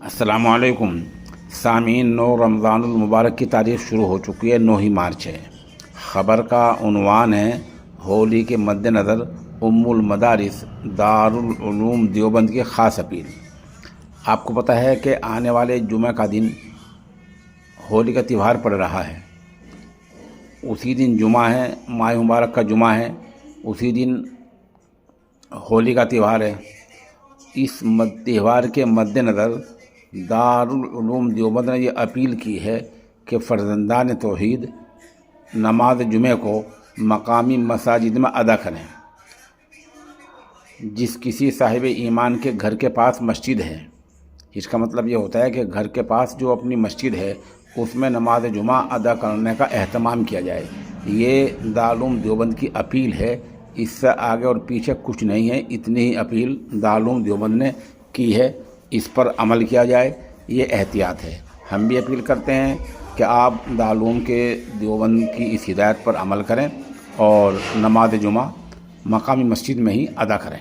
السلام علیکم سامعین، 9 رمضان المبارک کی تاریخ شروع ہو چکی ہے، 9 مارچ ہے۔ خبر کا عنوان ہے ہولی کے مد نظر ام المدارس دارالعلوم دیوبند کی خاص اپیل۔ آپ کو پتہ ہے کہ آنے والے جمعہ کا دن ہولی کا تہوار پڑ رہا ہے۔ اسی دن جمعہ ہے، ماہ مبارک کا جمعہ ہے، اسی دن ہولی کا تہوار ہے۔ اس تہوار کے مد نظر دارالعلوم دیوبند نے یہ اپیل کی ہے کہ فرزندان توحید نماز جمعہ کو مقامی مساجد میں ادا کریں۔ جس کسی صاحب ایمان کے گھر کے پاس مسجد ہے، اس کا مطلب یہ ہوتا ہے کہ گھر کے پاس جو اپنی مسجد ہے اس میں نماز جمعہ ادا کرنے کا اہتمام کیا جائے۔ یہ دارالعلوم دیوبند کی اپیل ہے، اس سے آگے اور پیچھے کچھ نہیں ہے۔ اتنی ہی اپیل دارالعلوم دیوبند نے کی ہے، اس پر عمل کیا جائے، یہ احتیاط ہے۔ ہم بھی اپیل کرتے ہیں کہ آپ دارالعلوم کے دیوبند کی اس ہدایت پر عمل کریں اور نماز جمعہ مقامی مسجد میں ہی ادا کریں۔